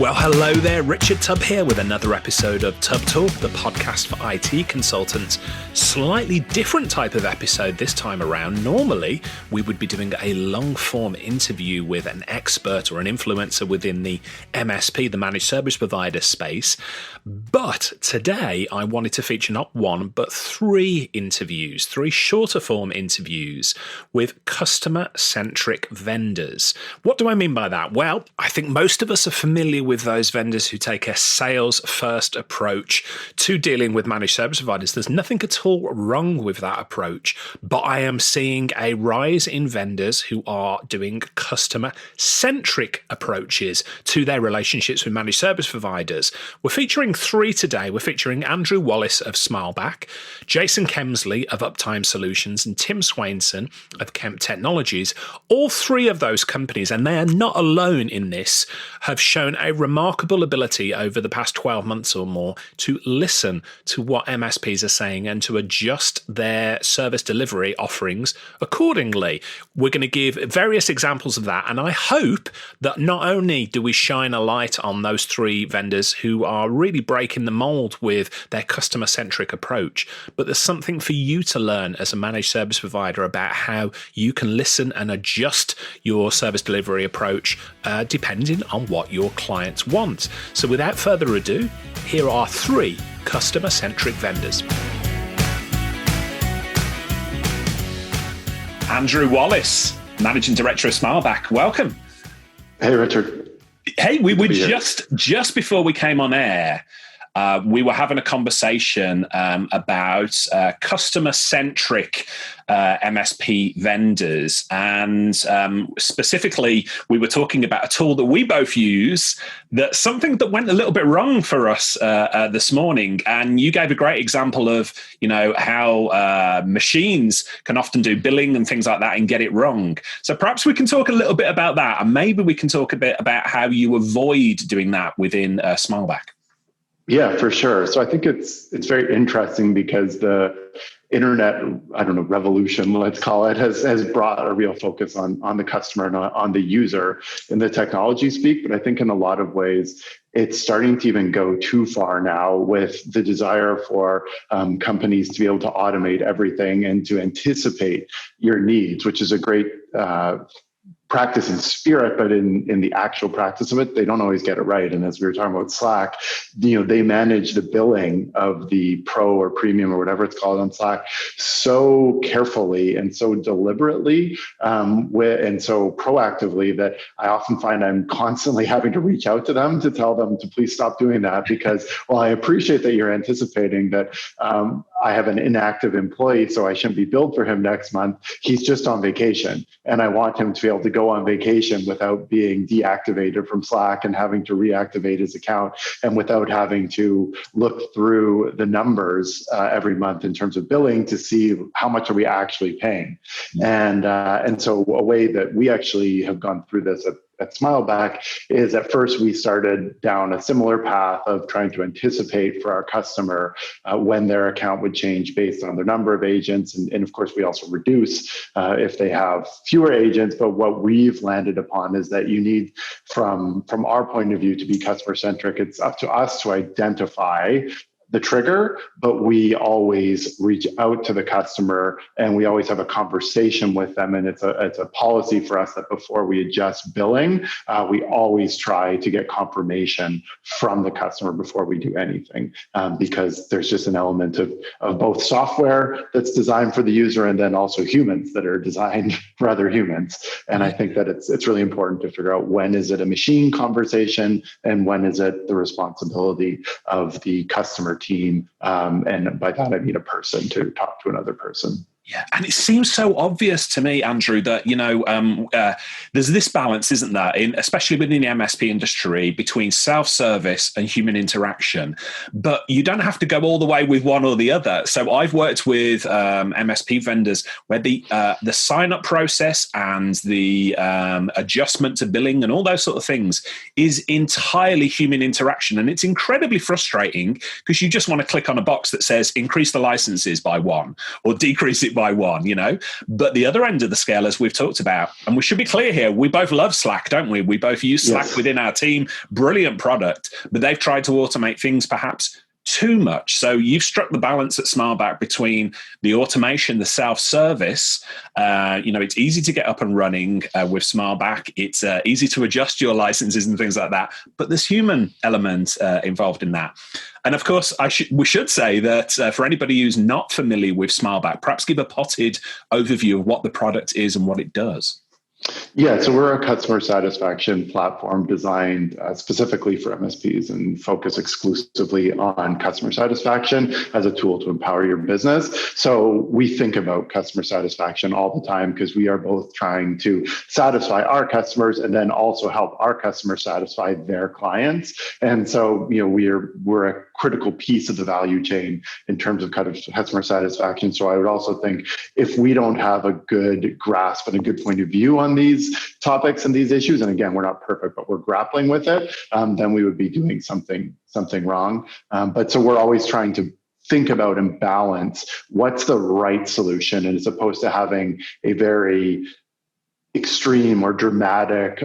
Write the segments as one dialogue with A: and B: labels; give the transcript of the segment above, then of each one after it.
A: Well, hello there, Richard Tubb here with another episode of Tubb Talk, the podcast for IT consultants. Slightly different type of episode this time around. Normally, we would be doing a long-form interview with an expert or an influencer within the MSP, the managed service provider space. But today, I wanted to feature not one, but three interviews, three shorter form interviews with customer-centric vendors. What do I mean by that? Well, I think most of us are familiar with those vendors who take a sales-first approach to dealing with managed service providers. There's nothing at all wrong with that approach, but I am seeing a rise in vendors who are doing customer-centric approaches to their relationships with managed service providers. We're featuring three today. We're featuring Andrew Wallace of SmileBack, Jason Kemsley of UpTime Solutions, and Tim Swainson of Kemp Technologies. All three of those companies, and they are not alone in this, have shown a remarkable ability over the past 12 months or more to listen to what MSPs are saying and to adjust their service delivery offerings accordingly. We're going to give various examples of that, and I hope that not only do we shine a light on those three vendors who are really breaking the mold with their customer-centric approach, but there's something for you to learn as a managed service provider about how you can listen and adjust your service delivery approach depending on what your clients want. So without further ado, here are three customer-centric vendors. Andrew Wallace, Managing Director of SmileBack. Welcome.
B: Hey, Richard.
A: Hey, we were just before we came on air, we were having a conversation about customer-centric MSP vendors. And specifically, we were talking about a tool that we both use, that's something that went a little bit wrong for us this morning. And you gave a great example of, how machines can often do billing and things like that and get it wrong. So perhaps we can talk a little bit about that. And maybe we can talk a bit about how you avoid doing that within SmileBack.
B: Yeah, for sure. So I think it's very interesting because the internet, revolution, let's call it, has brought a real focus on the customer and on the user in the technology speak. But I think in a lot of ways, it's starting to even go too far now with the desire for companies to be able to automate everything and to anticipate your needs, which is a great practice in spirit, but in the actual practice of it, they don't always get it right. And as we were talking about Slack, they manage the billing of the pro or premium or whatever it's called on Slack so carefully and so deliberately and so proactively that I often find I'm constantly having to reach out to them to tell them to please stop doing that, because while I appreciate that you're anticipating that I have an inactive employee, so I shouldn't be billed for him next month, he's just on vacation. And I want him to be able to go on vacation without being deactivated from Slack and having to reactivate his account, and without having to look through the numbers every month in terms of billing to see how much are we actually paying. And so a way that we actually have gone through this at SmileBack is at first we started down a similar path of trying to anticipate for our customer when their account would change based on their number of agents. And of course, we also reduce if they have fewer agents. But what we've landed upon is that you need, from our point of view, to be customer centric. It's up to us to identify the trigger, but we always reach out to the customer and we always have a conversation with them. And it's a policy for us that before we adjust billing, we always try to get confirmation from the customer before we do anything, because there's just an element of both software that's designed for the user and then also humans that are designed for other humans. And I think that it's really important to figure out when is it a machine conversation and when is it the responsibility of the customer team. And by that, I mean a person to talk to another person.
A: Yeah, and it seems so obvious to me, Andrew, that there's this balance, isn't there, especially within the MSP industry, between self-service and human interaction. But you don't have to go all the way with one or the other. So I've worked with MSP vendors where the sign-up process and the adjustment to billing and all those sort of things is entirely human interaction, and it's incredibly frustrating because you just want to click on a box that says increase the licenses by 1 or decrease it it by one, But the other end of the scale, as we've talked about, and we should be clear here, we both love Slack, don't we? We both use Slack within our team. Brilliant product, but they've tried to automate things perhaps too much. So you've struck the balance at SmileBack between the automation, the self-service. It's easy to get up and running with SmileBack. It's easy to adjust your licenses and things like that. But there's human element involved in that. And of course, we should say that for anybody who's not familiar with SmileBack, perhaps give a potted overview of what the product is and what it does.
B: Yeah, so we're a customer satisfaction platform designed specifically for MSPs and focus exclusively on customer satisfaction as a tool to empower your business. So we think about customer satisfaction all the time because we are both trying to satisfy our customers and then also help our customers satisfy their clients. And so, we're a critical piece of the value chain in terms of customer satisfaction. So I would also think if we don't have a good grasp and a good point of view on these topics and these issues, and again, we're not perfect, but we're grappling with it, then we would be doing something wrong. But so we're always trying to think about and balance what's the right solution, and as opposed to having a very extreme or dramatic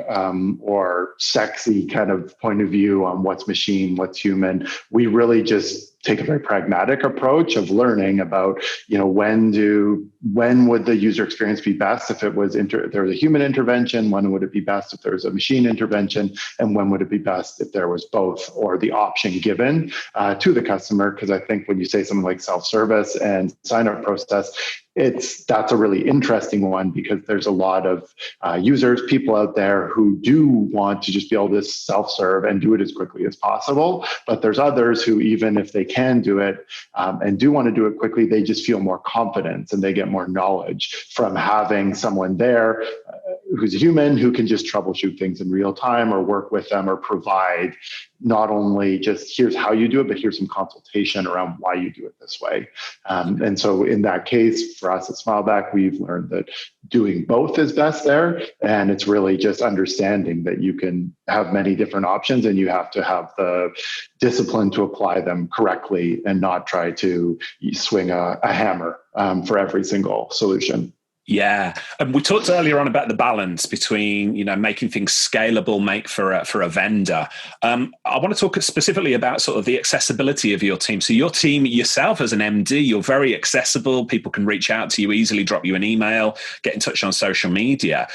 B: or sexy kind of point of view on what's machine, what's human. We really just take a very pragmatic approach of learning about, when would the user experience be best if it was there was a human intervention, when would it be best if there was a machine intervention, and when would it be best if there was both or the option given to the customer. Because I think when you say something like self-service and sign-up process, that's a really interesting one because there's a lot of users, people out there who do want to just be able to self-serve and do it as quickly as possible. But there's others who, even if they can do it and do want to do it quickly, they just feel more confidence and they get more knowledge from having someone there who's a human who can just troubleshoot things in real time or work with them or provide not only just here's how you do it, but here's some consultation around why you do it this way. And so in that case, for us at SmileBack, we've learned that doing both is best there. And it's really just understanding that you can have many different options and you have to have the discipline to apply them correctly and not try to swing a hammer for every single solution.
A: Yeah, and we talked earlier on about the balance between making things scalable, for a vendor. I want to talk specifically about sort of the accessibility of your team. So your team yourself as an MD, you're very accessible. People can reach out to you easily, drop you an email, get in touch on social media.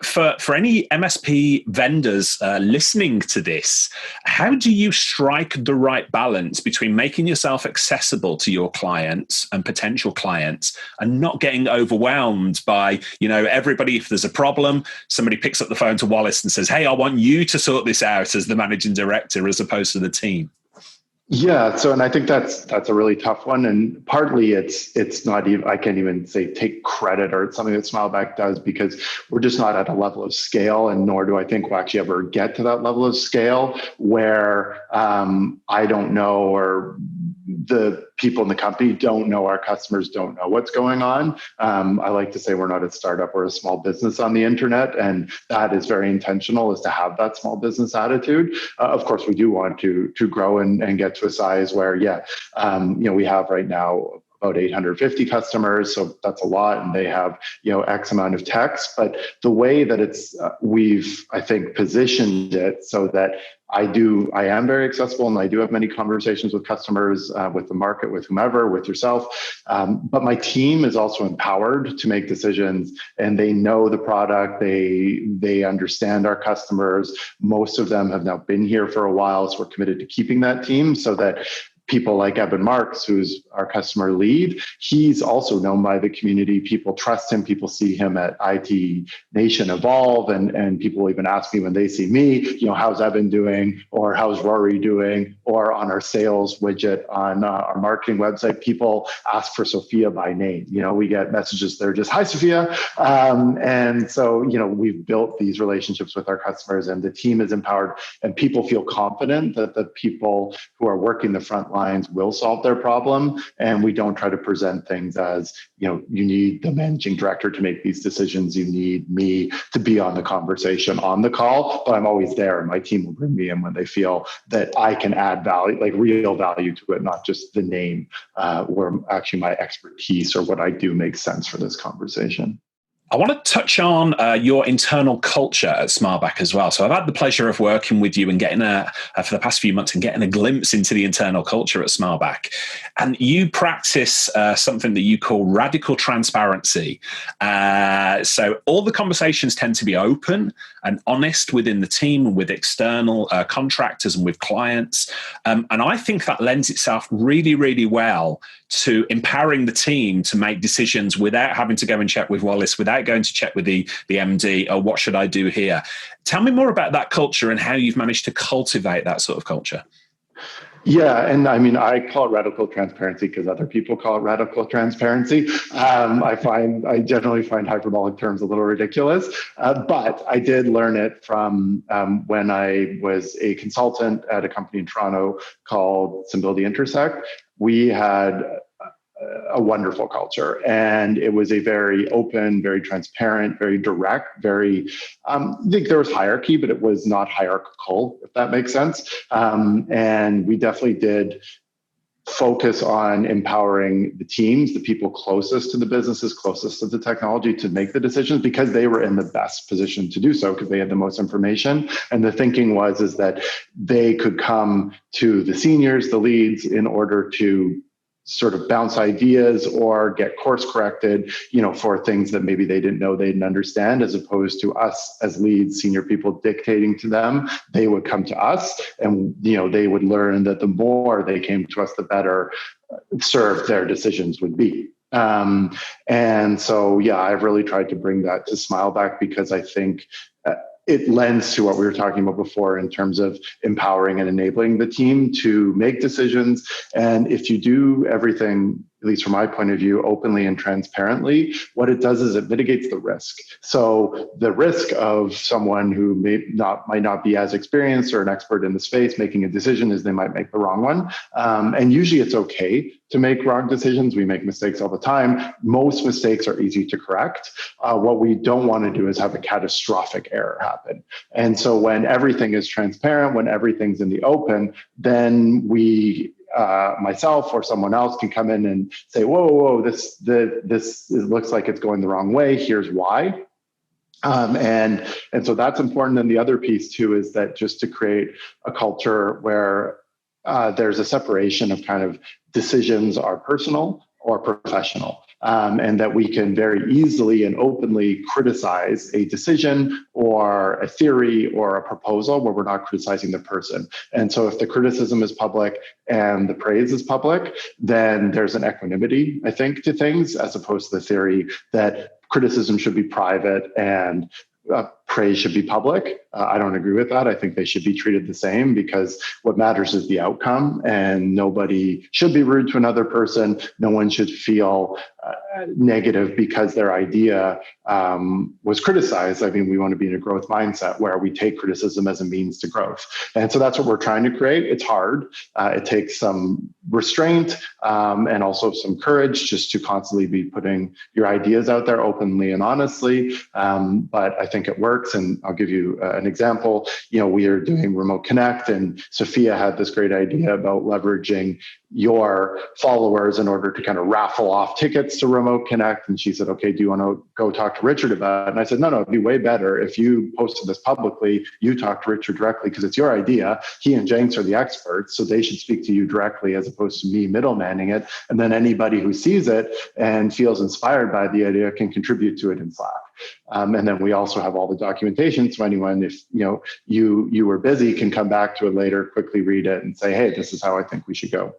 A: For any MSP vendors listening to this, how do you strike the right balance between making yourself accessible to your clients and potential clients and not getting overwhelmed by, everybody, if there's a problem, somebody picks up the phone to Wallace and says, hey, I want you to sort this out as the managing director as opposed to the team?
B: Yeah. So, and I think that's a really tough one. And partly it's not even, I can't even say take credit or it's something that SmileBack does because we're just not at a level of scale. And nor do I think we'll actually ever get to that level of scale where I don't know, or the people in the company don't know, our customers don't know what's going on. I like to say we're not a startup, we're a small business on the internet. And that is very intentional, is to have that small business attitude. Of course, we do want to grow and get to a size where, we have right now about 850 customers. So that's a lot. And they have, X amount of techs. But the way that we've, I think, positioned it so that I am very accessible and I do have many conversations with customers, with the market, with whomever, with yourself. But my team is also empowered to make decisions and they know the product. They understand our customers. Most of them have now been here for a while. So we're committed to keeping that team so that people like Evan Marks, who's our customer lead, he's also known by the community. People trust him. People see him at IT Nation Evolve, and people even ask me when they see me, how's Evan doing, or how's Rory doing, or on our sales widget on our marketing website, people ask for Sophia by name. We get messages that are just, hi, Sophia. And so, we've built these relationships with our customers and the team is empowered and people feel confident that the people who are working the front line lines will solve their problem. And we don't try to present things as, you need the managing director to make these decisions. You need me to be on the conversation on the call, but I'm always there, and my team will bring me in when they feel that I can add value, like real value to it, not just the name, where actually my expertise or what I do makes sense for this conversation.
A: I want to touch on your internal culture at SmileBack as well. So I've had the pleasure of working with you and getting for the past few months and getting a glimpse into the internal culture at SmileBack. And you practice something that you call radical transparency. So all the conversations tend to be open and honest within the team and with external contractors and with clients. And I think that lends itself really, really well to empowering the team to make decisions without having to go and check with Wallace, without going to check with the MD, or what should I do here? Tell me more about that culture and how you've managed to cultivate that sort of culture.
B: Yeah, and I mean, I call it radical transparency because other people call it radical transparency. I generally find hyperbolic terms a little ridiculous, but I did learn it from when I was a consultant at a company in Toronto called Symbility Intersect. We had a wonderful culture, and it was a very open, very transparent, very direct, I think there was hierarchy, but it was not hierarchical, if that makes sense. And we definitely did focus on empowering the teams, the people closest to the businesses, closest to the technology, to make the decisions, because they were in the best position to do so, because they had the most information. And the thinking is that they could come to the seniors, the leads, in order to sort of bounce ideas or get course corrected, for things that maybe they didn't know they didn't understand, as opposed to us as leads, senior people dictating to them. They would come to us, and they would learn that the more they came to us, the better served their decisions would be. And so, yeah, I've really tried to bring that to SmileBack, because I think it lends to what we were talking about before in terms of empowering and enabling the team to make decisions. And if you do everything, at least from my point of view, openly and transparently, what it does is it mitigates the risk. So the risk of someone who might not be as experienced or an expert in the space making a decision is they might make the wrong one. And usually it's okay to make wrong decisions. We make mistakes all the time. Most mistakes are easy to correct. What we don't want to do is have a catastrophic error happen. And so when everything is transparent, when everything's in the open, then we, myself or someone else, can come in and say, whoa, this looks like it's going the wrong way. Here's why. And so that's important. And the other piece too is that just to create a culture where there's a separation of kind of decisions are personal or professional. And that we can very easily and openly criticize a decision or a theory or a proposal where we're not criticizing the person. And so if the criticism is public and the praise is public, then there's an equanimity, I think, to things, as opposed to the theory that criticism should be private and praise should be public. I don't agree with that. I think they should be treated the same, because what matters is the outcome, and nobody should be rude to another person. No one should feel negative because their idea was criticized. I mean, we want to be in a growth mindset where we take criticism as a means to growth. And so that's what we're trying to create. It's hard. It takes some restraint and also some courage just to constantly be putting your ideas out there openly and honestly. But I think it works. And I'll give you an example. We are doing Remote Connect, and Sophia had this great idea about leveraging your followers in order to kind of raffle off tickets to Remote Connect. And she said, okay, do you want to go talk to Richard about it? And I said, no, it'd be way better if you posted this publicly, you talk to Richard directly, because it's your idea. He and Jenks are the experts, so they should speak to you directly as opposed to me middlemaning it. And then anybody who sees it and feels inspired by the idea can contribute to it in Slack. And then we also have all the documentation, so anyone, if you were busy, can come back to it later, quickly read it, and say, hey, this is how I think we should go.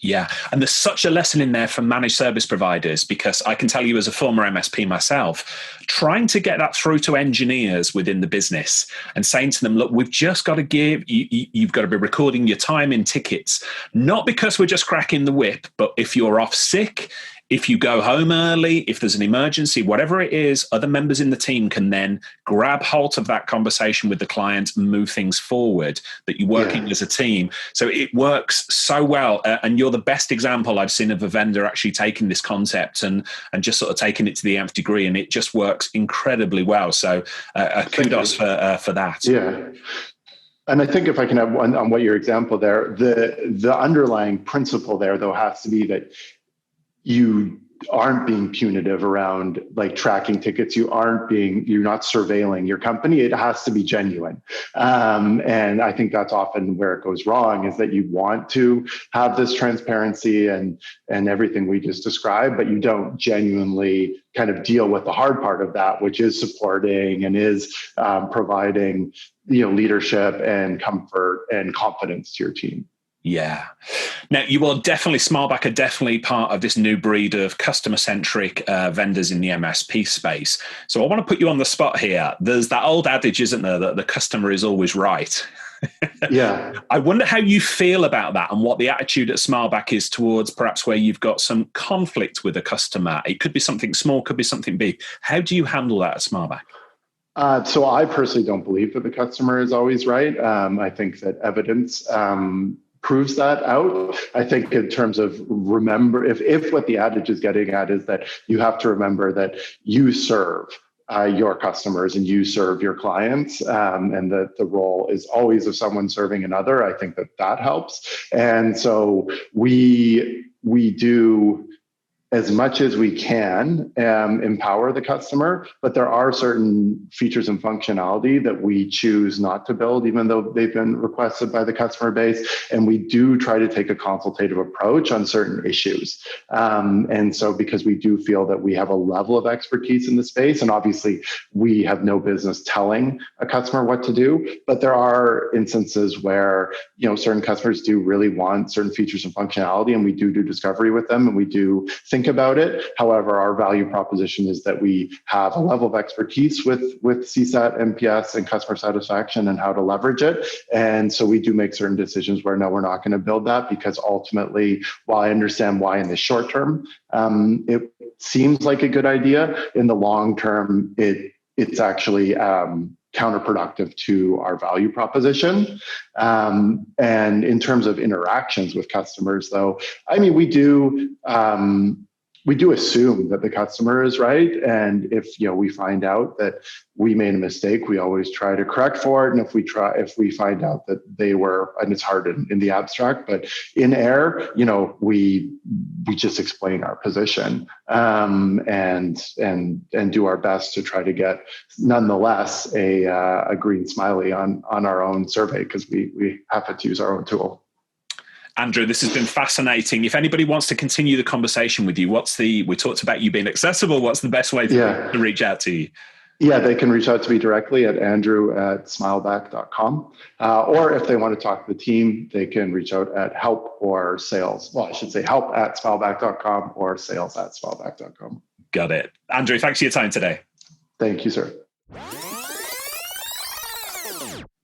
A: Yeah. And there's such a lesson in there for managed service providers, because I can tell you as a former MSP myself, trying to get that through to engineers within the business and saying to them, look, we've just got to you've got to be recording your time in tickets, not because we're just cracking the whip, but if you're off sick, if you go home early, if there's an emergency, whatever it is, other members in the team can then grab hold of that conversation with the client and move things forward, that you're working as a team. So it works so well. And you're the best example I've seen of a vendor actually taking this concept and just sort of taking it to the nth degree. And it just works incredibly well. So kudos for that.
B: Yeah. And I think if I can have one on what your example there, the underlying principle there, though, has to be that you aren't being punitive around like tracking tickets. You're not surveilling your company. It has to be genuine. And I think that's often where it goes wrong, is that you want to have this transparency and everything we just described, but you don't genuinely kind of deal with the hard part of that, which is supporting and is providing, leadership and comfort and confidence to your team.
A: Yeah. Now, SmileBack are definitely part of this new breed of customer-centric vendors in the MSP space. So I want to put you on the spot here. There's that old adage, isn't there, that the customer is always right?
B: Yeah.
A: I wonder how you feel about that and what the attitude at SmileBack is towards perhaps where you've got some conflict with a customer. It could be something small, could be something big. How do you handle that at SmileBack?
B: So I personally don't believe that the customer is always right. I think that evidence proves that out. I think in terms of remember, if what the adage is getting at is that you have to remember that you serve your customers and you serve your clients, and that the role is always of someone serving another, I think that helps. And so we do as much as we can empower the customer, but there are certain features and functionality that we choose not to build, even though they've been requested by the customer base. And we do try to take a consultative approach on certain issues. And so because we do feel that we have a level of expertise in the space, and obviously we have no business telling a customer what to do, but there are instances where, certain customers do really want certain features and functionality, and we do discovery with them, and we do think about it. However, our value proposition is that we have a level of expertise with CSAT, NPS, and customer satisfaction and how to leverage it. And so we do make certain decisions where, no, we're not going to build that, because ultimately, while I understand why in the short term, it seems like a good idea, in the long term, it's actually counterproductive to our value proposition. And in terms of interactions with customers, though, we do assume that the customer is right. And if we find out that we made a mistake, we always try to correct for it. And if we find out that they were, and it's hard in the abstract, but in air, we just explain our position, and do our best to try to get nonetheless a green smiley on our own survey, because we happen to use our own tool.
A: Andrew, this has been fascinating. If anybody wants to continue the conversation with you, we talked about you being accessible. What's the best way to reach out to you?
B: Yeah, they can reach out to me directly at andrew@smileback.com. Or if they want to talk to the team, they can reach out at help or sales. Well, I should say help@smileback.com or sales@smileback.com.
A: Got it. Andrew, thanks for your time today.
B: Thank you, sir.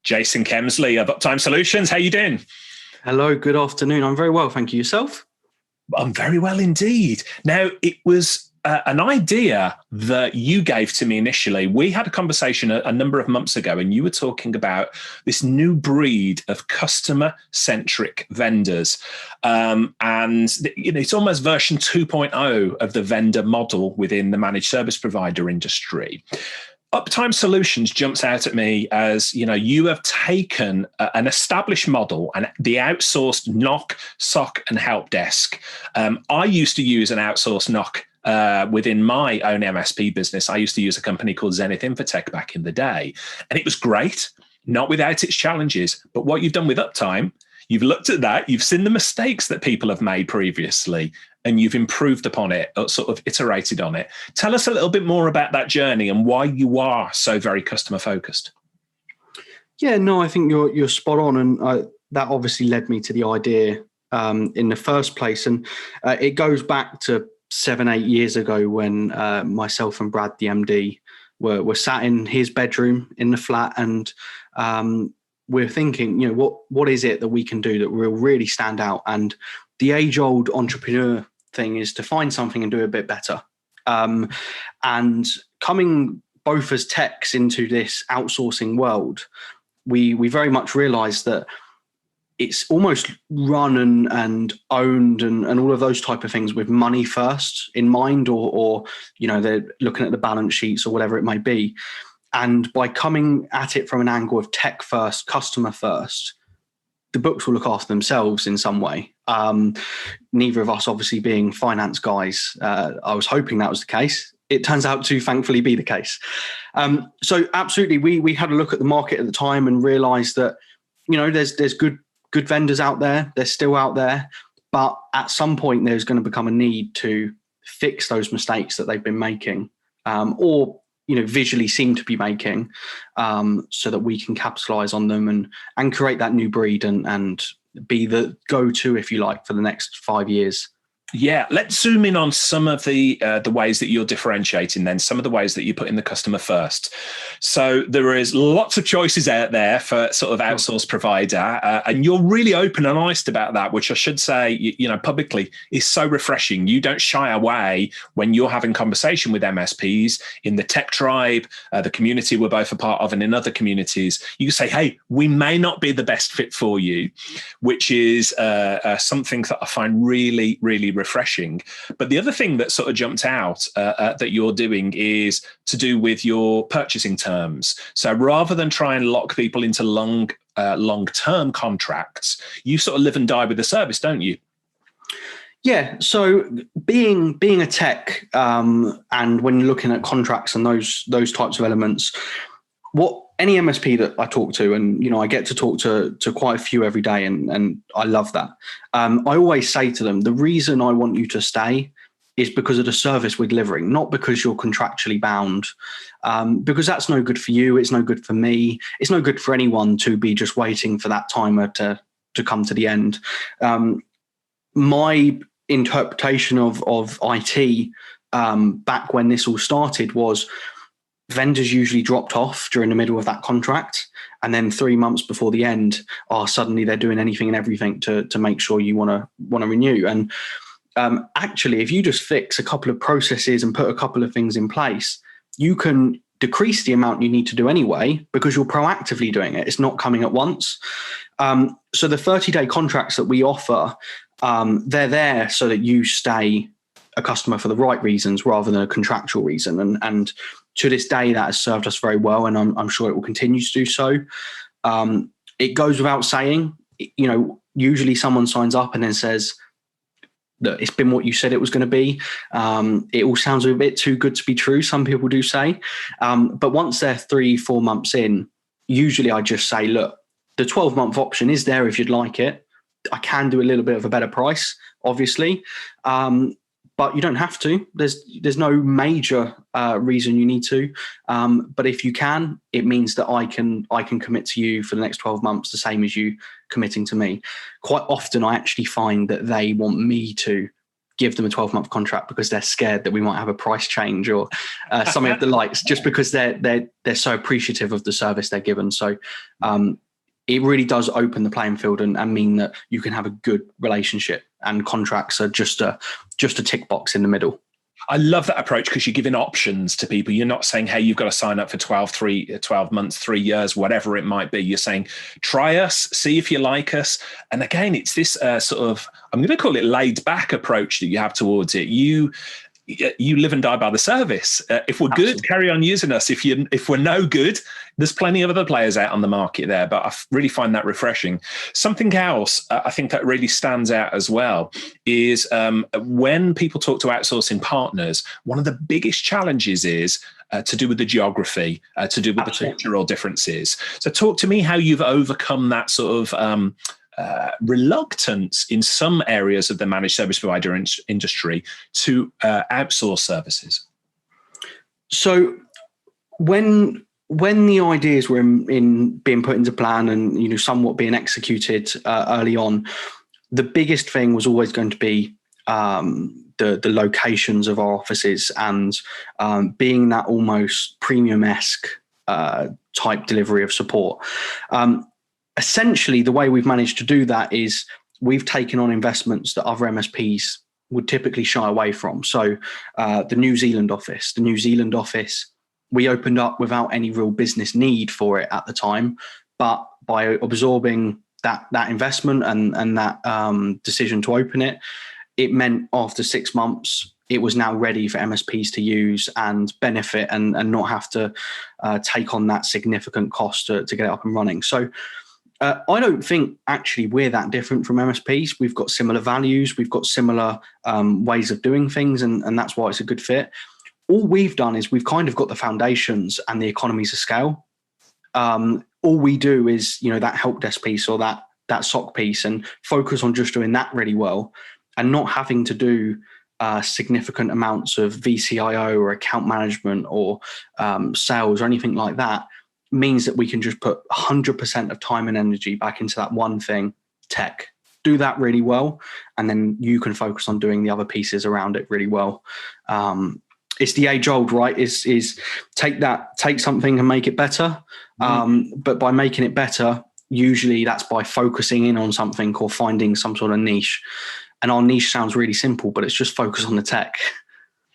A: Jason Kemsley of UpTime Solutions. How you doing?
C: Hello, good afternoon. I'm very well, thank you. Yourself?
A: I'm very well indeed. Now, it was an idea that you gave to me initially. We had a conversation a number of months ago, and you were talking about this new breed of customer-centric vendors. And it's almost version 2.0 of the vendor model within the managed service provider industry. UpTime Solutions jumps out at me as, you have taken an established model and the outsourced NOC, SOC, and help desk. I used to use an outsourced NOC within my own MSP business. I used to use a company called Zenith Infotech back in the day, and it was great, not without its challenges. But what you've done with UpTime, you've looked at that, you've seen the mistakes that people have made previously, and you've improved upon it, or sort of iterated on it. Tell us a little bit more about that journey and why you are so very customer focused.
C: Yeah, no, I think you're spot on, and that obviously led me to the idea in the first place, and it goes back to 7-8 years ago when myself and Brad, the MD, were sat in his bedroom in the flat, and we're thinking, what is it that we can do that will really stand out? And the age-old entrepreneur thing is to find something and do it a bit better. And coming both as techs into this outsourcing world, we very much realized that it's almost run and owned and all of those type of things with money first in mind, or they're looking at the balance sheets or whatever it may be. And by coming at it from an angle of tech first, customer first, the books will look after themselves in some way. Neither of us obviously being finance guys. I was hoping that was the case. It turns out to thankfully be the case. So absolutely, we had a look at the market at the time and realized that, there's good vendors out there. They're still out there, but at some point there's going to become a need to fix those mistakes that they've been making, or visually seem to be making, so that we can capitalize on them and create that new breed and be the go-to, if you like, for the next 5 years.
A: Yeah, let's zoom in on some of the ways that you're differentiating then, some of the ways that you're putting the customer first. So there is lots of choices out there for sort of outsourced provider, and you're really open and honest about that, which I should say, publicly is so refreshing. You don't shy away when you're having conversation with MSPs in the tech tribe, the community we're both a part of, and in other communities. You say, hey, we may not be the best fit for you, which is something that I find really, really refreshing. But the other thing that sort of jumped out that you're doing is to do with your purchasing terms. So rather than try and lock people into long-term contracts, you sort of live and die with the service, don't you?
C: Yeah. So being a tech, and when you're looking at contracts and those types of elements, what any MSP that I talk to, and I get to talk to quite a few every day, and I love that. I always say to them, the reason I want you to stay is because of the service we're delivering, not because you're contractually bound, because that's no good for you. It's no good for me. It's no good for anyone to be just waiting for that timer to come to the end. My interpretation of IT back when this all started was, vendors usually dropped off during the middle of that contract, and then 3 months before the end, suddenly they're doing anything and everything to make sure you want to renew. And actually, if you just fix a couple of processes and put a couple of things in place, you can decrease the amount you need to do anyway, because you're proactively doing it. It's not coming at once. So the 30-day contracts that we offer, they're there so that you stay a customer for the right reasons rather than a contractual reason. And to this day, that has served us very well, and I'm sure it will continue to do so. It goes without saying, usually someone signs up and then says, look, it's been what you said it was going to be. It all sounds a bit too good to be true, some people do say. But once they're 3-4 months in, usually I just say, look, the 12-month option is there if you'd like it. I can do a little bit of a better price, obviously. But you don't have to. There's no major reason you need to. But if you can, it means that I can commit to you for the next 12 months, the same as you committing to me. Quite often, I actually find that they want me to give them a 12-month contract because they're scared that we might have a price change or something of the likes, just because they're so appreciative of the service they're given. So it really does open the playing field and mean that you can have a good relationship, and contracts are just a tick box in the middle.
A: I love that approach because you're giving options to people. You're not saying, hey, you've got to sign up for 12 months, 3 years, whatever it might be. You're saying, try us, see if you like us. And again, it's this sort of, I'm going to call it laid back approach that you have towards it. You live and die by the service. If we're
C: Absolutely.
A: good, carry on using us. If we're no good, there's plenty of other players out on the market there, but I really find that refreshing. Something else I think that really stands out as well is when people talk to outsourcing partners, one of the biggest challenges is to do with the geography, to do with
C: Absolutely.
A: the cultural differences. So talk to me how you've overcome that sort of reluctance in some areas of the managed service provider industry to outsource services.
C: So when the ideas were in being put into plan and somewhat being executed early on, the biggest thing was always going to be the locations of our offices and being that almost premium-esque type delivery of support. Essentially, the way we've managed to do that is we've taken on investments that other MSPs would typically shy away from. So the New Zealand office, we opened up without any real business need for it at the time, but by absorbing that investment and that decision to open it, it meant after 6 months, it was now ready for MSPs to use and benefit and not have to take on that significant cost to get it up and running. So I don't think actually we're that different from MSPs. We've got similar values. We've got similar ways of doing things, and that's why it's a good fit. All we've done is we've kind of got the foundations and the economies of scale. All we do is, that help desk piece or that SOC piece and focus on just doing that really well and not having to do significant amounts of VCIO or account management or sales or anything like that means that we can just put 100% of time and energy back into that one thing, tech. Do that really well, and then you can focus on doing the other pieces around it really well. It's the age old, right? Is take something and make it better. But by making it better, usually that's by focusing in on something or finding some sort of niche. And our niche sounds really simple, but it's just focus on the tech.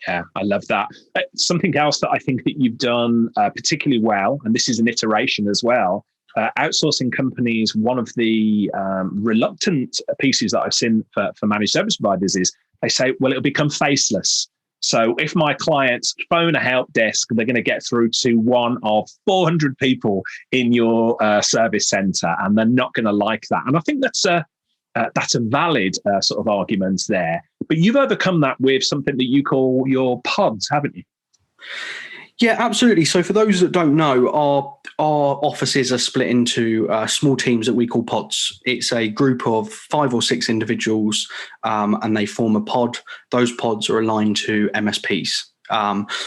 A: Yeah, I love that. Something else that I think that you've done particularly well, and this is an iteration as well, outsourcing companies, one of the reluctant pieces that I've seen for managed service providers is they say, well, it'll become faceless. So if my clients phone a help desk, they're going to get through to one of 400 people in your service center, and they're not going to like that. And I think that's a valid sort of argument there. But you've overcome that with something that you call your pods, haven't you?
C: Yeah, absolutely. So for those that don't know, our offices are split into small teams that we call pods. It's a group of 5 or 6 individuals, and they form a pod. Those pods are aligned to MSPs.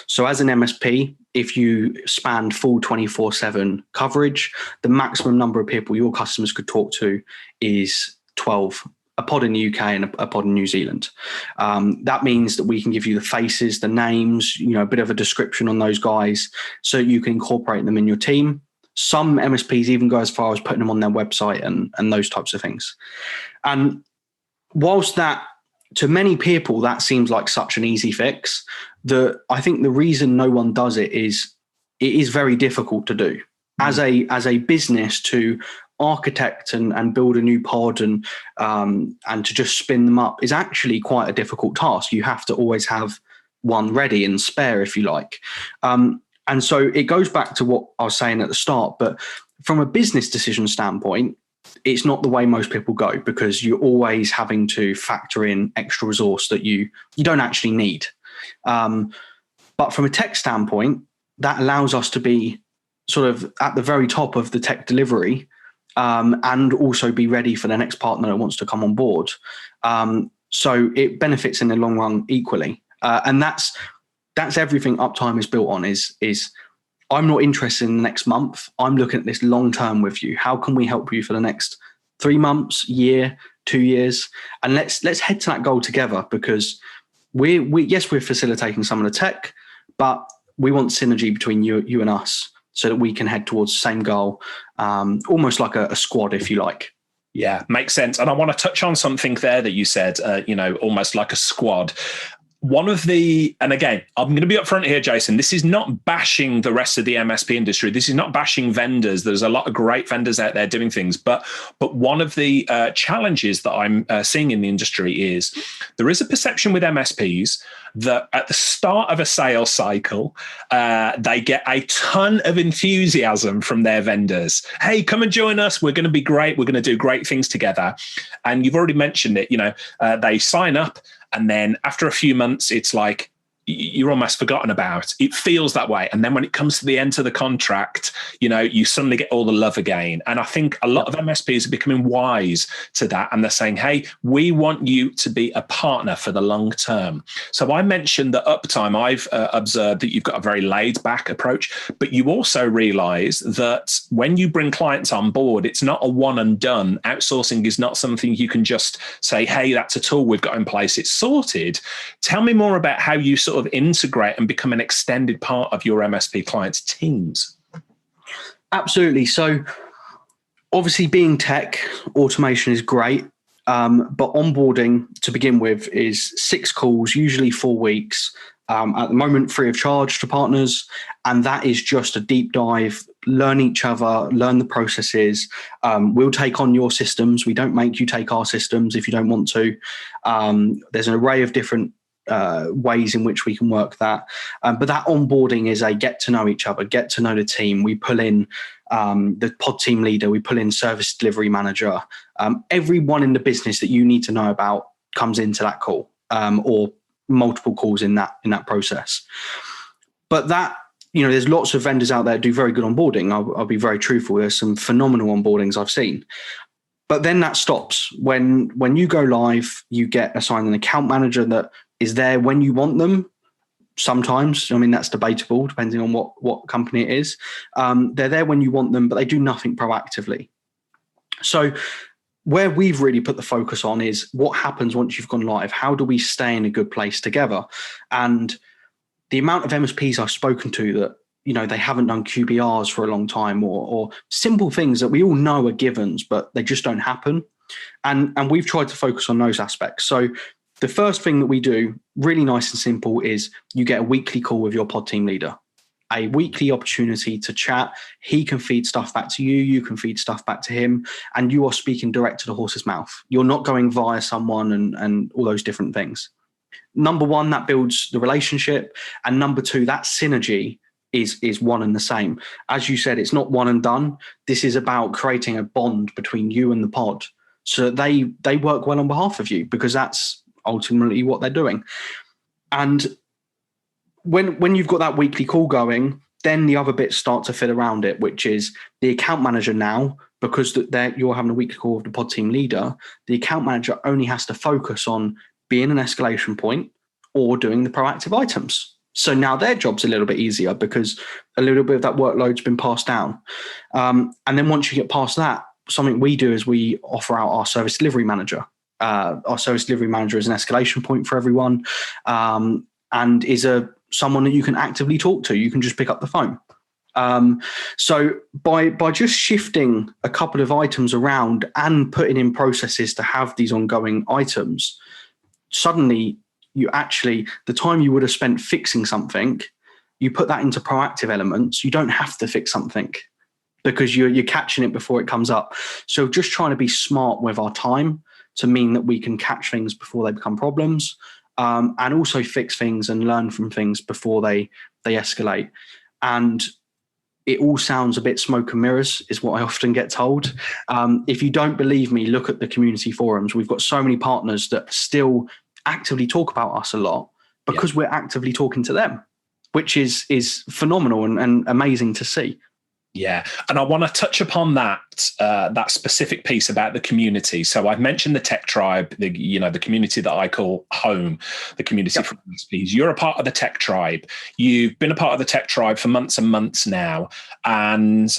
C: So as an MSP, if you span full 24/7 coverage, the maximum number of people your customers could talk to is 12. A pod in the UK and a pod in New Zealand. That means that we can give you the faces, the names, a bit of a description on those guys so you can incorporate them in your team. Some MSPs even go as far as putting them on their website and those types of things. And whilst that, to many people, that seems like such an easy fix, I think the reason no one does it is very difficult to do. As a business to architect and build a new pod and to just spin them up is actually quite a difficult task. You have to always have one ready and spare, if you like. And so it goes back to what I was saying at the start, but from a business decision standpoint, it's not the way most people go because you're always having to factor in extra resource that you don't actually need. But from a tech standpoint, that allows us to be sort of at the very top of the tech delivery, and also be ready for the next partner that wants to come on board. So it benefits in the long run equally. And that's everything UpTime is built on is I'm not interested in the next month. I'm looking at this long term with you. How can we help you for the next 3 months, year, 2 years? And let's head to that goal together because we're facilitating some of the tech, but we want synergy between you and us, so that we can head towards the same goal, almost like a squad, if you like.
A: Yeah, makes sense. And I want to touch on something there that you said, almost like a squad. And again, I'm going to be upfront here, Jason, this is not bashing the rest of the MSP industry. This is not bashing vendors. There's a lot of great vendors out there doing things. But one of the challenges that I'm seeing in the industry is there is a perception with MSPs that at the start of a sales cycle, they get a ton of enthusiasm from their vendors. Hey, come and join us. We're going to be great. We're going to do great things together. And you've already mentioned it, they sign up. And then after a few months, it's like you're almost forgotten about. It feels that way. And then when it comes to the end of the contract, you suddenly get all the love again. And I think a lot of MSPs are becoming wise to that. And they're saying, hey, we want you to be a partner for the long term. So I mentioned that UpTime, I've observed that you've got a very laid back approach, but you also realize that when you bring clients on board, it's not a one and done. Outsourcing is not something you can just say, hey, that's a tool we've got in place. It's sorted. Tell me more about how you sort of integrate and become an extended part of your MSP clients' teams.
C: Absolutely. So obviously being tech, automation is great. But onboarding to begin with is 6 calls, usually 4 weeks. At the moment, free of charge to partners. And that is just a deep dive, learn each other, learn the processes. We'll take on your systems. We don't make you take our systems if you don't want to. There's an array of different ways in which we can work that. But that onboarding is a get to know each other, get to know the team. We pull in the pod team leader, we pull in service delivery manager. Everyone in the business that you need to know about comes into that call, or multiple calls in that process. But that, there's lots of vendors out there that do very good onboarding. I'll be very truthful. There's some phenomenal onboardings I've seen. But then that stops. When you go live, you get assigned an account manager that is there when you want them. Sometimes, that's debatable depending on what company it is. They're there when you want them, but they do nothing proactively. So where we've really put the focus on is what happens once you've gone live. How do we stay in a good place together? And the amount of MSPs I've spoken to that, they haven't done QBRs for a long time, or simple things that we all know are givens, but they just don't happen. And we've tried to focus on those aspects. So the first thing that we do, really nice and simple, is you get a weekly call with your pod team leader. A weekly opportunity to chat. He can feed stuff back to you. You can feed stuff back to him. And you are speaking direct to the horse's mouth. You're not going via someone and all those different things. Number one, that builds the relationship. And number two, that synergy is one and the same. As you said, it's not one and done. This is about creating a bond between you and the pod so that they work well on behalf of you, because that's ultimately what they're doing. And when you've got that weekly call going, then the other bits start to fit around it, which is the account manager now, because you're having a weekly call with the pod team leader, the account manager only has to focus on being an escalation point or doing the proactive items. So now their job's a little bit easier because a little bit of that workload's been passed down. And then once you get past that, something we do is we offer out our service delivery manager. Our service delivery manager is an escalation point for everyone, and is someone that you can actively talk to. You can just pick up the phone. So by just shifting a couple of items around and putting in processes to have these ongoing items, suddenly the time you would have spent fixing something, you put that into proactive elements. You don't have to fix something because you're catching it before it comes up. So just trying to be smart with our time to mean that we can catch things before they become problems. And also fix things and learn from things before they escalate. And it all sounds a bit smoke and mirrors, is what I often get told. If you don't believe me, look at the community forums. We've got so many partners that still actively talk about us a lot because we're actively talking to them, which is phenomenal and amazing to see.
A: Yeah, and I want to touch upon that specific piece about the community. So I've mentioned the Tech Tribe, the community that I call home, the community for MSPs. You're a part of the Tech Tribe. You've been a part of the Tech Tribe for months and months now, and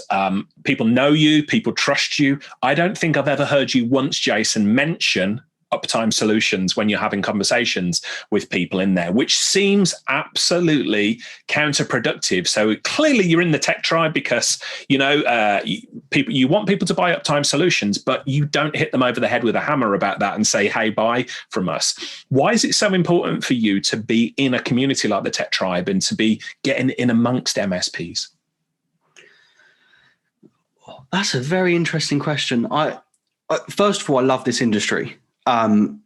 A: people know you, people trust you. I don't think I've ever heard you once, Jason, mention UpTime Solutions when you're having conversations with people in there, which seems absolutely counterproductive. So clearly you're in the Tech Tribe because, you want people to buy UpTime Solutions, but you don't hit them over the head with a hammer about that and say, hey, buy from us. Why is it so important for you to be in a community like the Tech Tribe and to be getting in amongst MSPs?
C: That's a very interesting question. First of all, I love this industry. UpTime,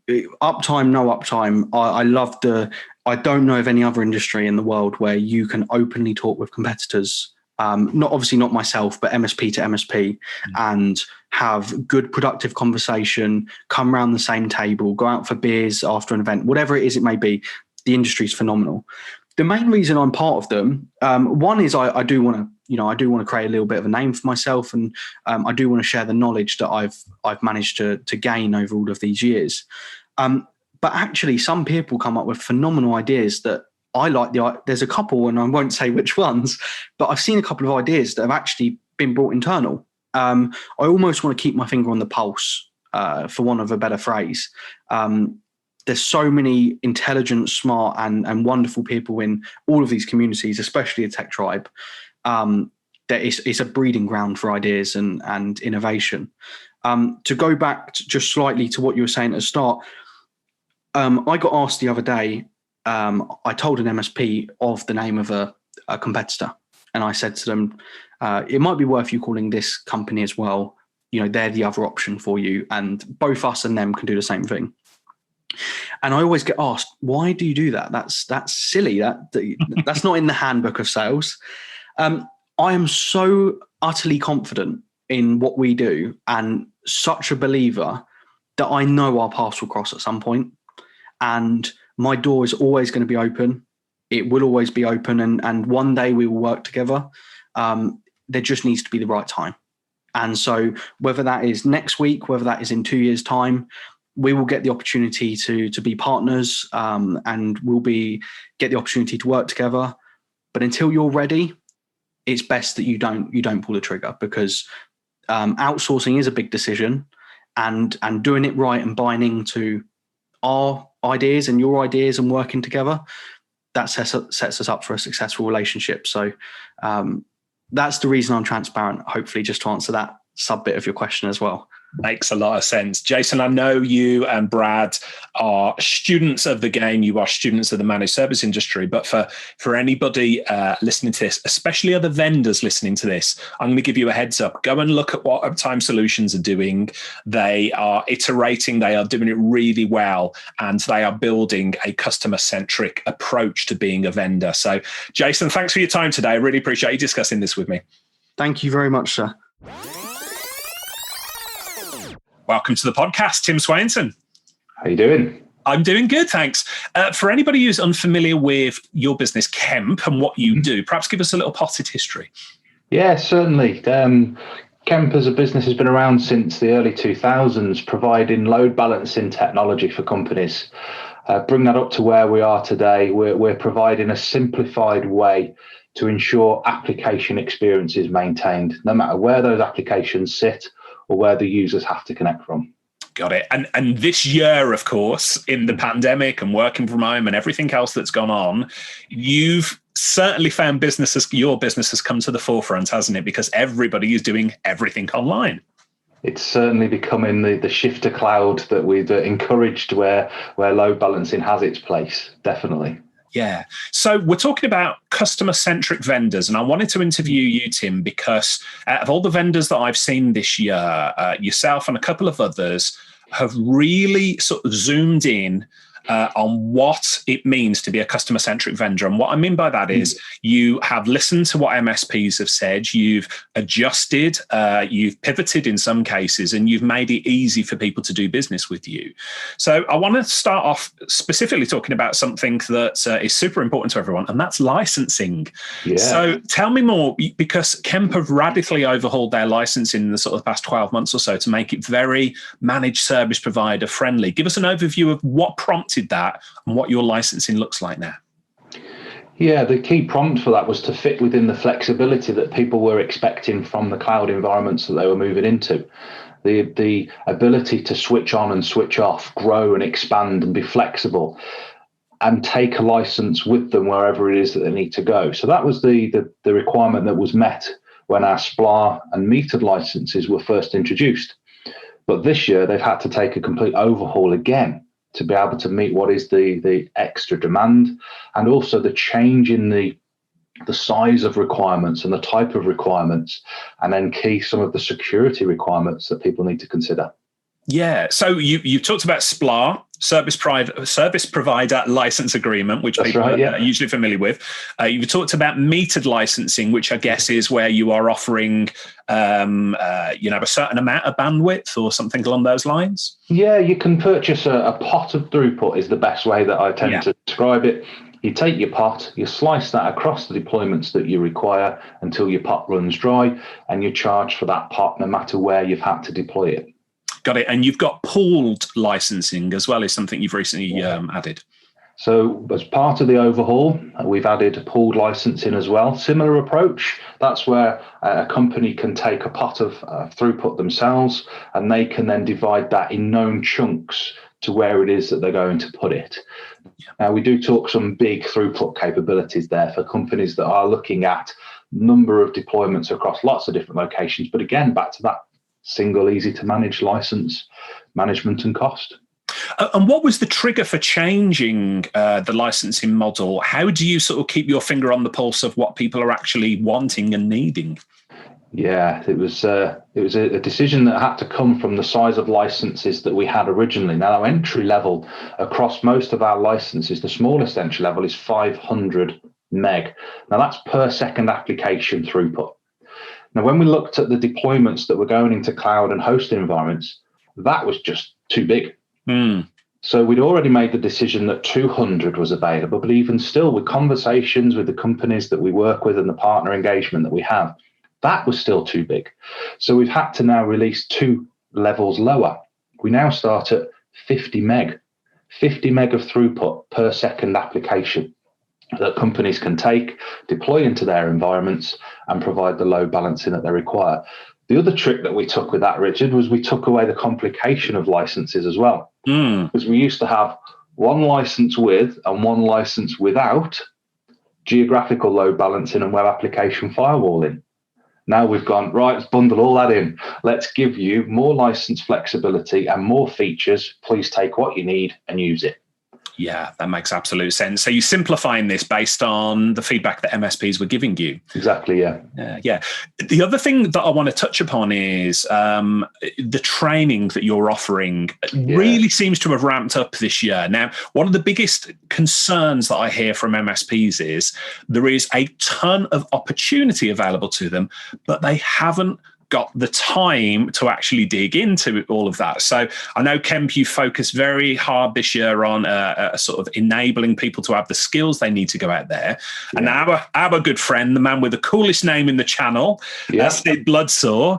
C: no UpTime. I love I don't know of any other industry in the world where you can openly talk with competitors. Not myself, but MSP to MSP, and have good, productive conversation, come around the same table, go out for beers after an event, whatever it is it may be. The industry is phenomenal. The main reason I'm part of them, one is I do want to create a little bit of a name for myself, and I do want to share the knowledge that I've managed to gain over all of these years. But actually, some people come up with phenomenal ideas that I like. There's a couple, and I won't say which ones, but I've seen a couple of ideas that have actually been brought internal. I almost want to keep my finger on the pulse, for want of a better phrase. There's so many intelligent, smart, and wonderful people in all of these communities, especially a Tech Tribe, that it's a breeding ground for ideas and innovation. To go back just slightly to what you were saying at the start, I got asked the other day, I told an MSP of the name of a competitor, and I said to them, it might be worth you calling this company as well. They're the other option for you, and both us and them can do the same thing. And I always get asked, why do you do that? That's silly. That's not in the handbook of sales. I am so utterly confident in what we do and such a believer that I know our paths will cross at some point. And my door is always going to be open. It will always be open. And one day we will work together. There just needs to be the right time. And so whether that is next week, whether that is in 2 years' time, we will get the opportunity to be partners, and we'll get the opportunity to work together. But until you're ready, it's best that you don't pull the trigger, because outsourcing is a big decision, and doing it right and buying into our ideas and your ideas and working together, that sets us up for a successful relationship. So that's the reason I'm transparent, hopefully, just to answer that sub bit of your question as well.
A: Makes a lot of sense. Jason, I know you and Brad are students of the game. You are students of the managed service industry. But for anybody listening to this, especially other vendors listening to this, I'm going to give you a heads up. Go and look at what UpTime Solutions are doing. They are iterating. They are doing it really well. And they are building a customer-centric approach to being a vendor. So, Jason, thanks for your time today. I really appreciate you discussing this with me.
C: Thank you very much, sir.
A: Welcome to the podcast, Tim Swainson.
B: How you doing?
A: I'm doing good, thanks. For anybody who's unfamiliar with your business, Kemp, and what you do, perhaps give us a little potted history.
D: Yeah, certainly. Kemp as a business has been around since the early 2000s, providing load balancing technology for companies. Bring that up to where we are today. We're providing a simplified way to ensure application experience is maintained, no matter where those applications sit or where the users have to connect from.
A: Got it. And this year, of course, in the pandemic and working from home and everything else that's gone on, you've certainly found your business has come to the forefront, hasn't it? Because everybody is doing everything online.
D: It's certainly becoming the shift to cloud that we've encouraged where load balancing has its place, definitely.
A: Yeah. So we're talking about customer-centric vendors, and I wanted to interview you, Tim, because out of all the vendors that I've seen this year, yourself and a couple of others have really sort of zoomed in on what it means to be a customer-centric vendor. And what I mean by that is you have listened to what MSPs have said, you've adjusted, you've pivoted in some cases, and you've made it easy for people to do business with you. So I want to start off specifically talking about something that is super important to everyone, and that's licensing. Yeah. So tell me more, because Kemp have radically overhauled their licensing in the sort of past 12 months or so to make it very managed service provider friendly. Give us an overview of what prompted that and what your licensing looks like now.
D: Yeah, the key prompt for that was to fit within the flexibility that people were expecting from the cloud environments that they were moving into. The ability to switch on and switch off, grow and expand and be flexible, and take a license with them wherever it is that they need to go. So that was the requirement that was met when our SPLA and metered licenses were first introduced. But this year they've had to take a complete overhaul again to be able to meet what is the extra demand, and also the change in the size of requirements and the type of requirements, and then some of the security requirements that people need to consider.
A: Yeah. So you talked about SPLA, service provider license agreement, which That's people right, yeah. are usually familiar with. You've talked about metered licensing, which I guess is where you are offering, a certain amount of bandwidth or something along those lines.
D: Yeah, you can purchase a pot of throughput is the best way that I tend to describe it. You take your pot, you slice that across the deployments that you require until your pot runs dry, and you charge for that pot no matter where you've had to deploy it.
A: Got it. And you've got pooled licensing as well, is something you've recently added.
D: So as part of the overhaul, we've added pooled licensing as well. Similar approach. That's where a company can take a pot of throughput themselves, and they can then divide that in known chunks to where it is that they're going to put it. Now, we do talk some big throughput capabilities there for companies that are looking at number of deployments across lots of different locations. But again, back to that single, easy to manage license management and cost.
A: And what was the trigger for changing the licensing model? How do you sort of keep your finger on the pulse of what people are actually wanting and needing?
D: Yeah, it was a decision that had to come from the size of licenses that we had originally. Now, our entry level across most of our licenses, the smallest entry level is 500 meg. Now, that's per second application throughput. Now, when we looked at the deployments that were going into cloud and hosting environments, that was just too big. So we'd already made the decision that 200 was available, but even still, with conversations with the companies that we work with and the partner engagement that we have, that was still too big. So we've had to now release 2 levels lower. We now start at 50 meg of throughput per second application that companies can take, deploy into their environments, and provide the load balancing that they require. The other trick that we took with that, Richard, was we took away the complication of licenses as well. Because we used to have one license with and one license without geographical load balancing and web application firewalling. Now we've gone, right, let's bundle all that in. Let's give you more license flexibility and more features. Please take what you need and use it.
A: Yeah, that makes absolute sense. So you're simplifying this based on the feedback that MSPs were giving you.
D: Exactly, yeah.
A: Yeah. The other thing that I want to touch upon is the training that you're offering really seems to have ramped up this year. Now, one of the biggest concerns that I hear from MSPs is there is a ton of opportunity available to them, but they haven't got the time to actually dig into all of that. So I know, Kemp, you focus very hard this year on sort of enabling people to have the skills they need to go out there. And our good friend, the man with the coolest name in the channel, Sid Bloodsore,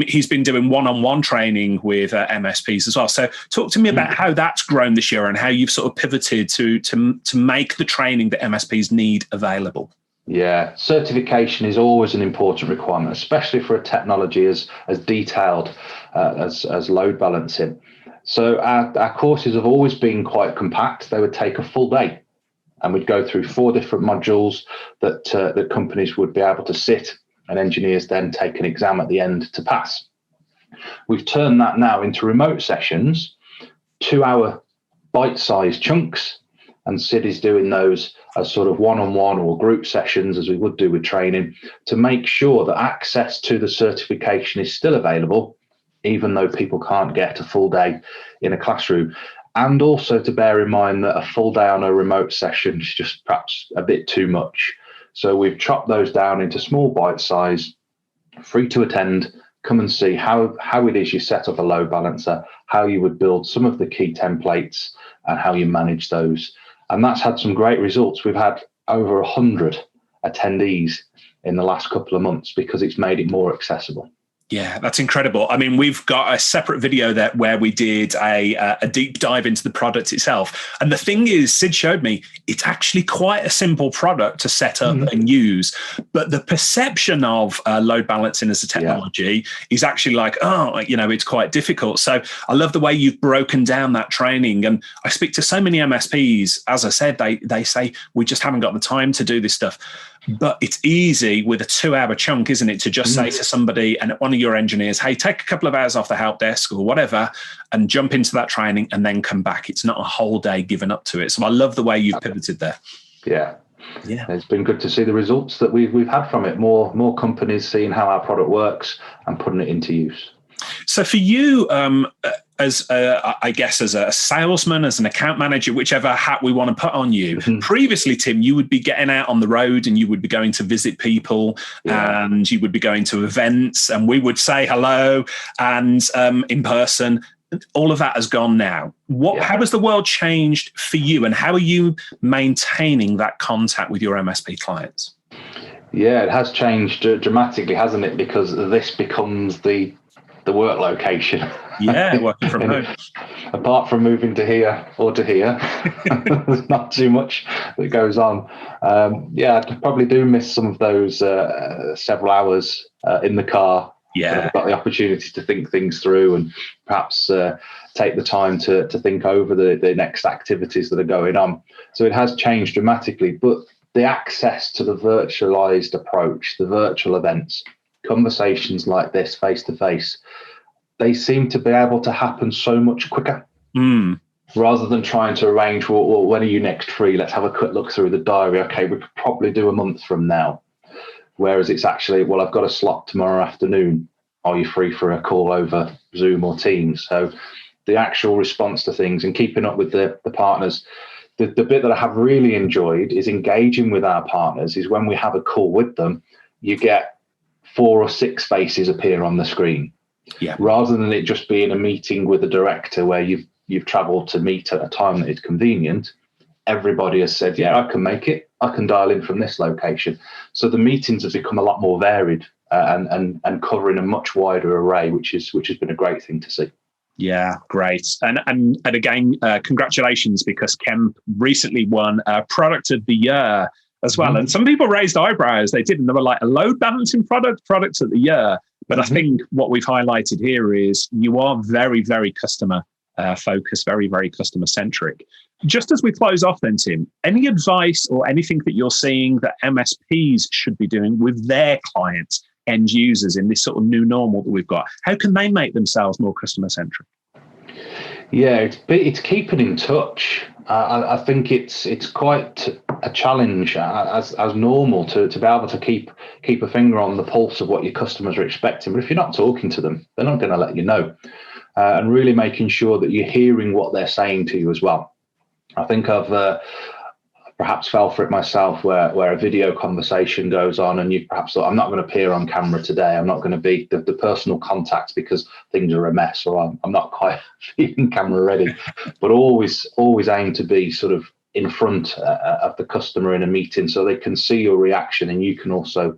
A: he's been doing one-on-one training with MSPs as well. So talk to me about how that's grown this year and how you've sort of pivoted to make the training that MSPs need available.
D: Yeah, certification is always an important requirement, especially for a technology as detailed as load balancing. So our courses have always been quite compact. They would take a full day, and we'd go through 4 different modules that companies would be able to sit, and engineers then take an exam at the end to pass. We've turned that now into remote sessions, 2-hour bite-sized chunks, and Sid is doing those as sort of one-on-one or group sessions, as we would do with training, to make sure that access to the certification is still available, even though people can't get a full day in a classroom. And also to bear in mind that a full day on a remote session is just perhaps a bit too much. So we've chopped those down into small bite size, free to attend. Come and see how it is you set up a load balancer, how you would build some of the key templates, and how you manage those. And that's had some great results. We've had over 100 attendees in the last couple of months because it's made it more accessible.
A: Yeah, that's incredible. I mean, we've got a separate video that where we did a deep dive into the product itself. And the thing is, Sid showed me, it's actually quite a simple product to set up and use. But the perception of load balancing as a technology is actually like, it's quite difficult. So I love the way you've broken down that training. And I speak to so many MSPs, as I said, they say, we just haven't got the time to do this stuff. But it's easy with a 2-hour chunk, isn't it, to just say to somebody and one of your engineers, hey, take a couple of hours off the help desk or whatever and jump into that training and then come back. It's not a whole day given up to it. So I love the way you've pivoted there.
D: Yeah. It's been good to see the results that we've had from it. More companies seeing how our product works and putting it into use.
A: So for you, as I guess as a salesman, as an account manager, whichever hat we want to put on you, previously, Tim, you would be getting out on the road and you would be going to visit people and you would be going to events and we would say hello and in person. All of that has gone now. How has the world changed for you and how are you maintaining that contact with your MSP clients?
D: Yeah, it has changed dramatically, hasn't it? Because this becomes the work location.
A: Yeah, working from home.
D: Apart from moving to here or to here, there's not too much that goes on. I probably do miss some of those several hours in the car. Yeah, I've got the opportunity to think things through and perhaps take the time to think over the next activities that are going on. So it has changed dramatically, but the access to the virtualized approach, the virtual events, conversations like this face to face they seem to be able to happen so much quicker. Rather than trying to arrange, well, when are you next free? Let's have a quick look through the diary. Okay, we could probably do a month from now. Whereas it's actually, well, I've got a slot tomorrow afternoon. Are you free for a call over Zoom or Teams? So the actual response to things and keeping up with the partners. The bit that I have really enjoyed is engaging with our partners is when we have a call with them, you get 4 or 6 faces appear on the screen. Yeah. Rather than it just being a meeting with a director where you've travelled to meet at a time that is convenient, everybody has said, yeah, I can make it. I can dial in from this location. So the meetings have become a lot more varied and covering a much wider array, which has been a great thing to see.
A: Yeah, great. And again, congratulations, because Kemp recently won Product of the Year as well. And some people raised eyebrows. They didn't. They were like a load balancing product of the year. But I think what we've highlighted here is you are very, very customer focused, very, very customer centric. Just as we close off then, Tim, any advice or anything that you're seeing that MSPs should be doing with their clients, end users, in this sort of new normal that we've got? How can they make themselves more customer centric?
D: Yeah, it's keeping in touch. I think it's quite a challenge as normal to be able to keep a finger on the pulse of what your customers are expecting. But if you're not talking to them, they're not going to let you know. And really making sure that you're hearing what they're saying to you as well. I think I've perhaps fell for it myself where a video conversation goes on and you perhaps thought, I'm not going to appear on camera today. I'm not going to be the personal contact because things are a mess, or I'm not quite feeling camera ready. But always aim to be sort of in front of the customer in a meeting so they can see your reaction and you can also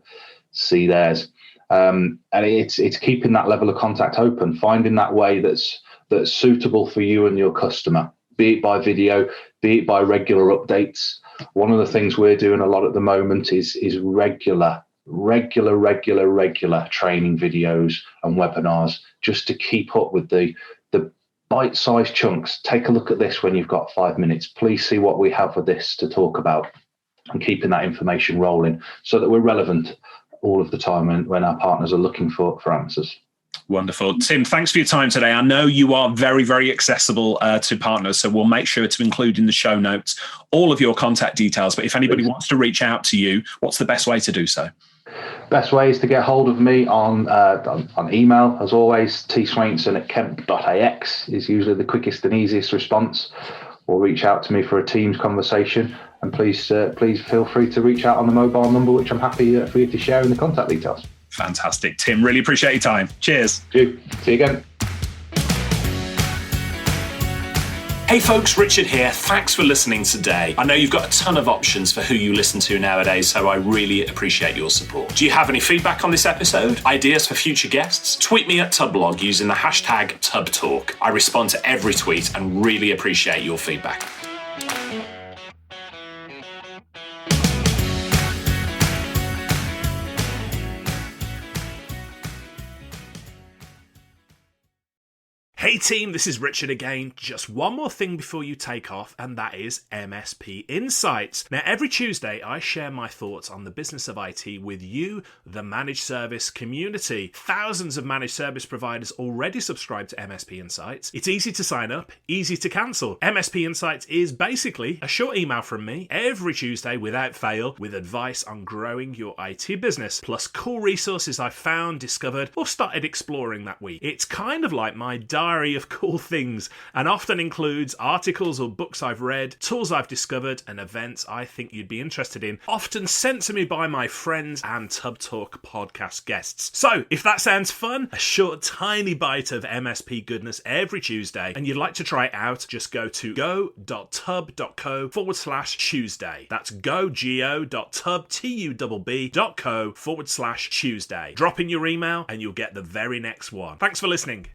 D: see theirs. And it's keeping that level of contact open, finding that way that's suitable for you and your customer, be it by video, be it by regular updates. One of the things we're doing a lot at the moment is regular training videos and webinars, just to keep up with the bite-sized chunks. Take a look at this when you've got 5 minutes. Please see what we have for this to talk about, and keeping that information rolling so that we're relevant all of the time when our partners are looking for answers.
A: Wonderful. Tim, thanks for your time today. I know you are very, very accessible to partners, so we'll make sure to include in the show notes all of your contact details. But if anybody wants to reach out to you, what's the best way to do so?
D: Best way is to get hold of me on email, as always. tswainson@kemp.ax is usually the quickest and easiest response, or reach out to me for a Teams conversation. And please feel free to reach out on the mobile number, which I'm happy for you to share in the contact details.
A: Fantastic. Tim, really appreciate your time. Cheers.
D: See you again.
A: Hey folks, Richard here. Thanks for listening today. I know you've got a ton of options for who you listen to nowadays, so I really appreciate your support. Do you have any feedback on this episode? Ideas for future guests? Tweet me at Tublog using the hashtag TubTalk. I respond to every tweet and really appreciate your feedback. Hey team, this is Richard again. Just one more thing before you take off, and that is MSP Insights. Now, every Tuesday, I share my thoughts on the business of IT with you, the managed service community. Thousands of managed service providers already subscribe to MSP Insights. It's easy to sign up, easy to cancel. MSP Insights is basically a short email from me every Tuesday without fail, with advice on growing your IT business, plus cool resources I've found, discovered, or started exploring that week. It's kind of like my diary of cool things, and often includes articles or books I've read, tools I've discovered, and events I think you'd be interested in, often sent to me by my friends and Tub Talk podcast guests. So if that sounds fun, a short tiny bite of MSP goodness every Tuesday, and you'd like to try it out, just go to go.tub.co/Tuesday. That's go.tub.co/Tuesday. Drop in your email and you'll get the very next one. Thanks for listening.